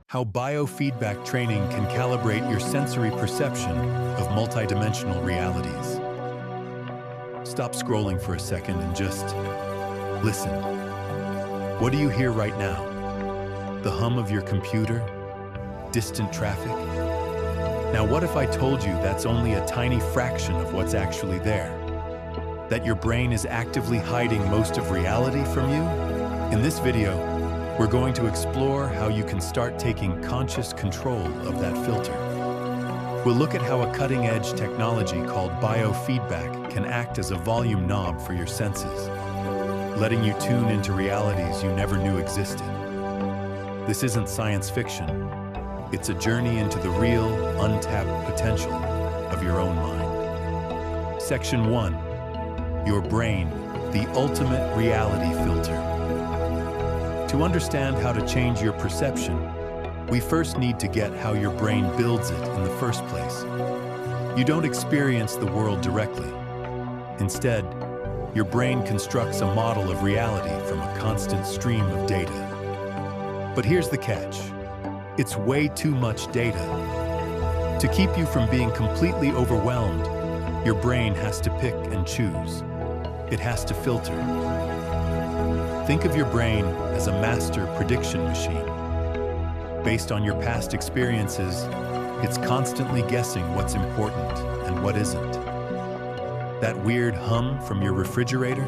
how biofeedback training can calibrate your sensory perception of multidimensional realities. Stop scrolling for a second and just listen. What do you hear right now? The hum of your computer? Distant traffic? Now, what if I told you that's only a tiny fraction of what's actually there? That your brain is actively hiding most of reality from you? In this video, we're going to explore how you can start taking conscious control of that filter. We'll look at how a cutting-edge technology called biofeedback can act as a volume knob for your senses, letting you tune into realities you never knew existed. This isn't science fiction. It's a journey into the real, untapped potential of your own mind. Section 1. Your brain, the ultimate reality filter. To understand how to change your perception, we first need to get how your brain builds it in the first place. You don't experience the world directly. Instead, your brain constructs a model of reality from a constant stream of data. But here's the catch. It's way too much data. To keep you from being completely overwhelmed, your brain has to pick and choose. It has to filter. Think of your brain as a master prediction machine. Based on your past experiences, it's constantly guessing what's important and what isn't. That weird hum from your refrigerator?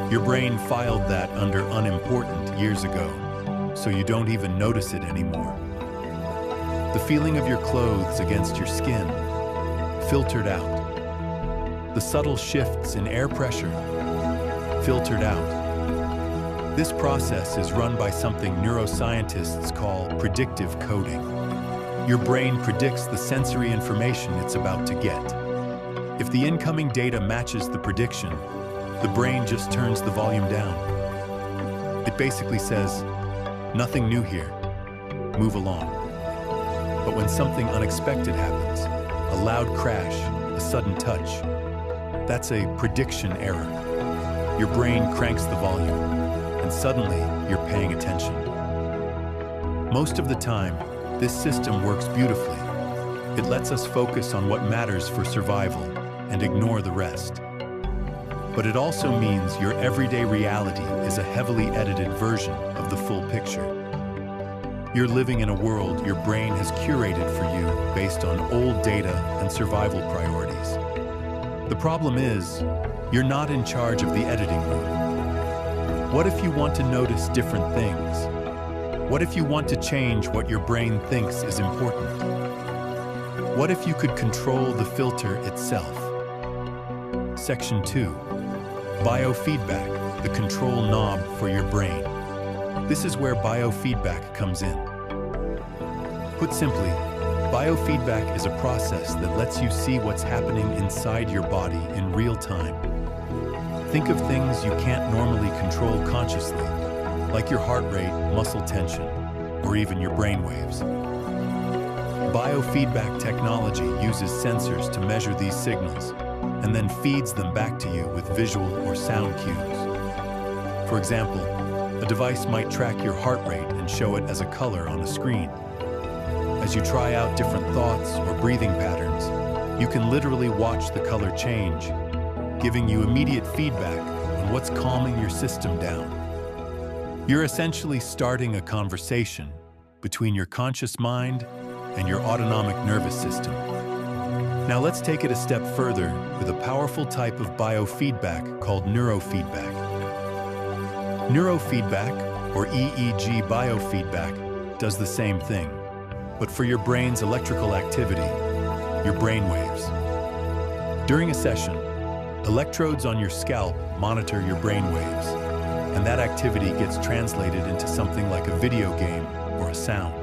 Your brain filed that under unimportant years ago, so you don't even notice it anymore. The feeling of your clothes against your skin, filtered out. The subtle shifts in air pressure, filtered out. This process is run by something neuroscientists call predictive coding. Your brain predicts the sensory information it's about to get. If the incoming data matches the prediction, the brain just turns the volume down. It basically says, "Nothing new here. Move along." But when something unexpected happens, a loud crash, a sudden touch, that's a prediction error. Your brain cranks the volume, and suddenly you're paying attention. Most of the time, this system works beautifully. It lets us focus on what matters for survival and ignore the rest. But it also means your everyday reality is a heavily edited version of the full picture. You're living in a world your brain has curated for you based on old data and survival priorities. The problem is, you're not in charge of the editing room. What if you want to notice different things? What if you want to change what your brain thinks is important? What if you could control the filter itself? Section 2. Biofeedback, the control knob for your brain. This is where biofeedback comes in. Put simply, biofeedback is a process that lets you see what's happening inside your body in real time. Think of things you can't normally control consciously, like your heart rate, muscle tension, or even your brain waves. Biofeedback technology uses sensors to measure these signals and then feeds them back to you with visual or sound cues. For example, a device might track your heart rate and show it as a color on a screen. As you try out different thoughts or breathing patterns, you can literally watch the color change, giving you immediate feedback on what's calming your system down. You're essentially starting a conversation between your conscious mind and your autonomic nervous system. Now let's take it a step further with a powerful type of biofeedback called neurofeedback. Neurofeedback, or EEG biofeedback, does the same thing, but for your brain's electrical activity, your brain waves. During a session, electrodes on your scalp monitor your brain waves, and that activity gets translated into something like a video game or a sound.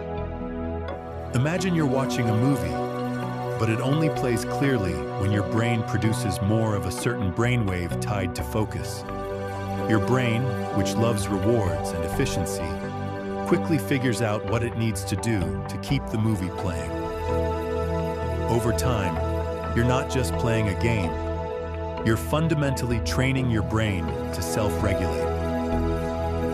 Imagine you're watching a movie, but it only plays clearly when your brain produces more of a certain brainwave tied to focus. Your brain, which loves rewards and efficiency, quickly figures out what it needs to do to keep the movie playing. Over time, you're not just playing a game, you're fundamentally training your brain to self-regulate.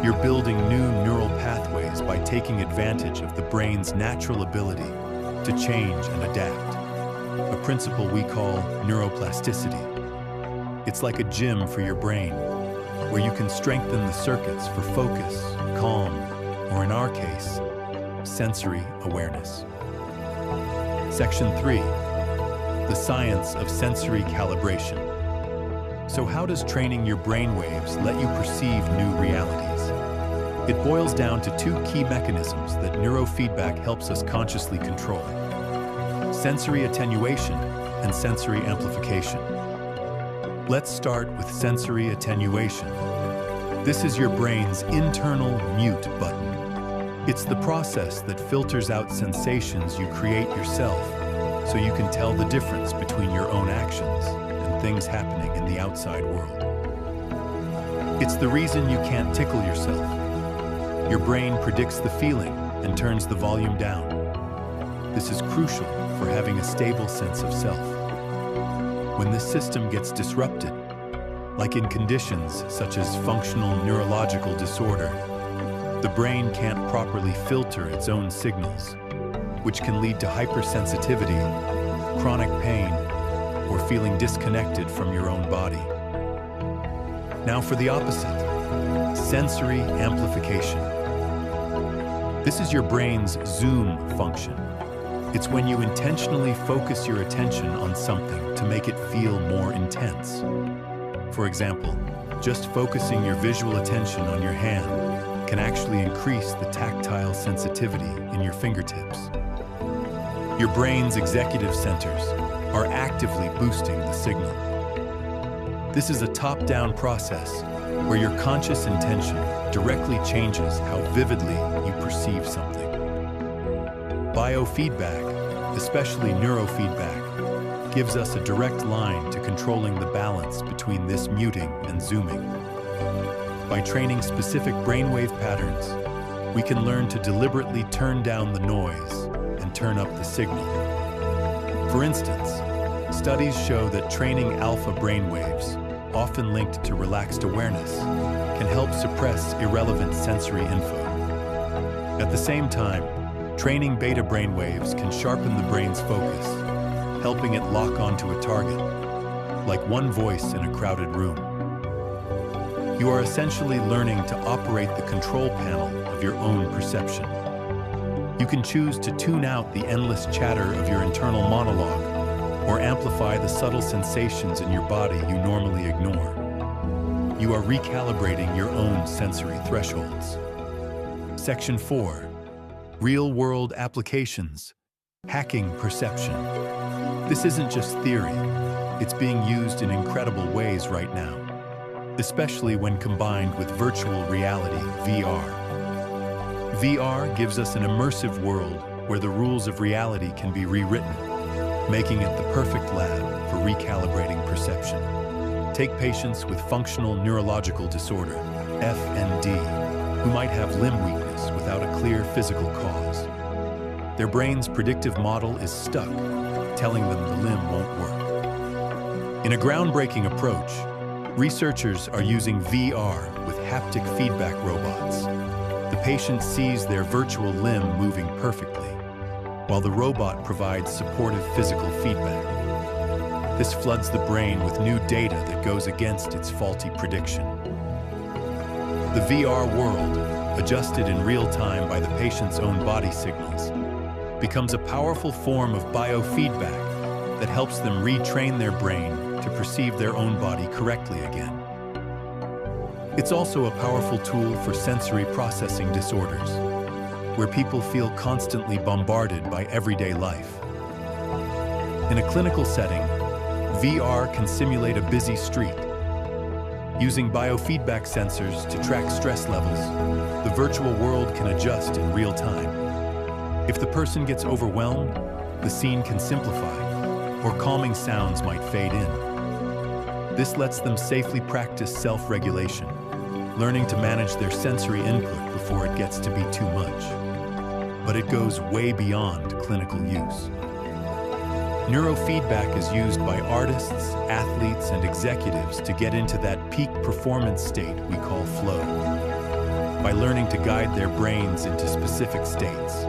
You're building new neural pathways by taking advantage of the brain's natural ability to change and adapt, a principle we call neuroplasticity. It's like a gym for your brain, where you can strengthen the circuits for focus, calm, or in our case, sensory awareness. Section 3, the science of sensory calibration. So how does training your brainwaves let you perceive new realities? It boils down to two key mechanisms that neurofeedback helps us consciously control: sensory attenuation and sensory amplification. Let's start with sensory attenuation. This is your brain's internal mute button. It's the process that filters out sensations you create yourself so you can tell the difference between your own actions and things happening in the outside world. It's the reason you can't tickle yourself. Your brain predicts the feeling and turns the volume down. This is crucial for having a stable sense of self. When this system gets disrupted, like in conditions such as functional neurological disorder, the brain can't properly filter its own signals, which can lead to hypersensitivity, chronic pain, or feeling disconnected from your own body. Now for the opposite, sensory amplification. This is your brain's zoom function. It's when you intentionally focus your attention on something to make it feel more intense. For example, just focusing your visual attention on your hand can actually increase the tactile sensitivity in your fingertips. Your brain's executive centers are actively boosting the signal. This is a top-down process where your conscious intention directly changes how vividly you perceive something. Biofeedback, especially neurofeedback, gives us a direct line to controlling the balance between this muting and zooming. By training specific brainwave patterns, we can learn to deliberately turn down the noise and turn up the signal. For instance, studies show that training alpha brainwaves, often linked to relaxed awareness, can help suppress irrelevant sensory info. At the same time, training beta brainwaves can sharpen the brain's focus, helping it lock onto a target, like one voice in a crowded room. You are essentially learning to operate the control panel of your own perception. You can choose to tune out the endless chatter of your internal monologue or amplify the subtle sensations in your body you normally ignore. You are recalibrating your own sensory thresholds. Section 4. Real-world applications. Hacking perception. This isn't just theory. It's being used in incredible ways right now, especially when combined with virtual reality, VR. VR gives us an immersive world where the rules of reality can be rewritten, making it the perfect lab for recalibrating perception. Take patients with functional neurological disorder, FND, who might have limb weakness without a clear physical cause. Their brain's predictive model is stuck, telling them the limb won't work. In a groundbreaking approach, researchers are using VR with haptic feedback robots. The patient sees their virtual limb moving perfectly, while the robot provides supportive physical feedback. This floods the brain with new data that goes against its faulty prediction. The VR world, adjusted in real time by the patient's own body signals, becomes a powerful form of biofeedback that helps them retrain their brain to perceive their own body correctly again. It's also a powerful tool for sensory processing disorders, where people feel constantly bombarded by everyday life. In a clinical setting, VR can simulate a busy street. Using biofeedback sensors to track stress levels, the virtual world can adjust in real time. If the person gets overwhelmed, the scene can simplify, or calming sounds might fade in. This lets them safely practice self-regulation, learning to manage their sensory input before it gets to be too much. But it goes way beyond clinical use. Neurofeedback is used by artists, athletes, and executives to get into that peak performance state we call flow. By by learning to guide their brains into specific states.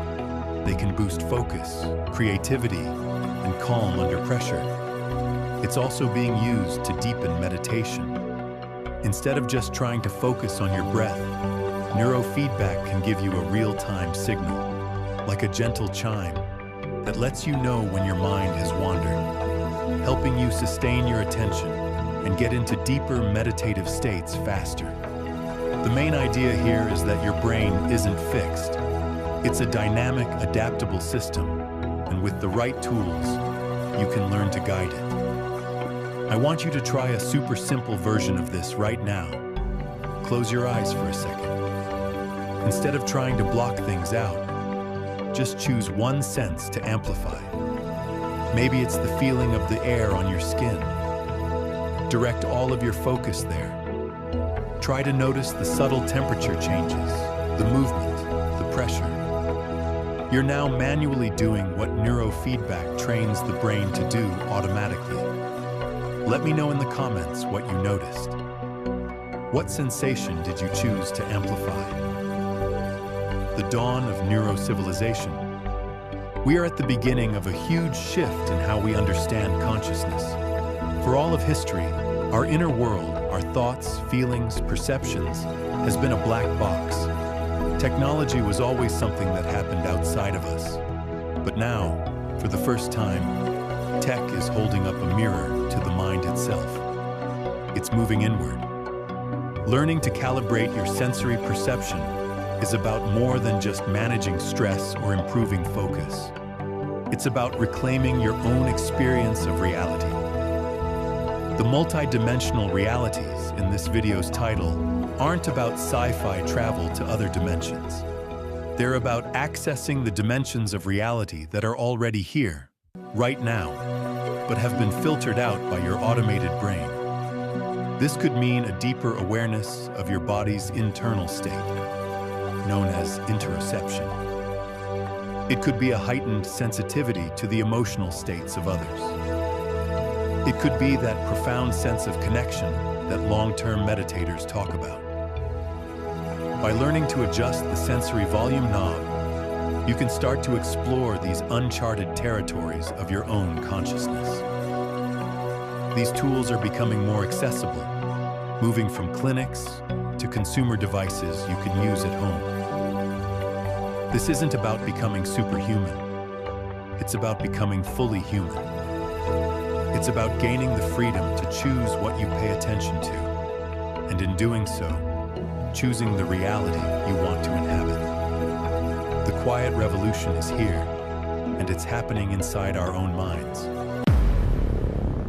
They can boost focus, creativity, and calm under pressure. It's also being used to deepen meditation. Instead of just trying to focus on your breath, neurofeedback can give you a real-time signal, like a gentle chime, that lets you know when your mind has wandered, helping you sustain your attention and get into deeper meditative states faster. The main idea here is that your brain isn't fixed. It's a dynamic, adaptable system, and with the right tools, you can learn to guide it. I want you to try a super simple version of this right now. Close your eyes for a second. Instead of trying to block things out, just choose one sense to amplify. Maybe it's the feeling of the air on your skin. Direct all of your focus there. Try to notice the subtle temperature changes, the movement, the pressure. You're now manually doing what neurofeedback trains the brain to do automatically. Let me know in the comments what you noticed. What sensation did you choose to amplify? The dawn of neurocivilization. We are at the beginning of a huge shift in how we understand consciousness. For all of history, our inner world, our thoughts, feelings, perceptions, has been a black box. Technology was always something that happened outside of us. But now, for the first time, tech is holding up a mirror to the mind itself. It's moving inward. Learning to calibrate your sensory perception is about more than just managing stress or improving focus. It's about reclaiming your own experience of reality. The multidimensional realities in this video's title aren't about sci-fi travel to other dimensions. They're about accessing the dimensions of reality that are already here, right now, but have been filtered out by your automated brain. This could mean a deeper awareness of your body's internal state, known as interoception. It could be a heightened sensitivity to the emotional states of others. It could be that profound sense of connection that long-term meditators talk about. By learning to adjust the sensory volume knob, you can start to explore these uncharted territories of your own consciousness. These tools are becoming more accessible, moving from clinics to consumer devices you can use at home. This isn't about becoming superhuman. It's about becoming fully human. It's about gaining the freedom to choose what you pay attention to, and in doing so, choosing the reality you want to inhabit. The quiet revolution is here, and it's happening inside our own minds.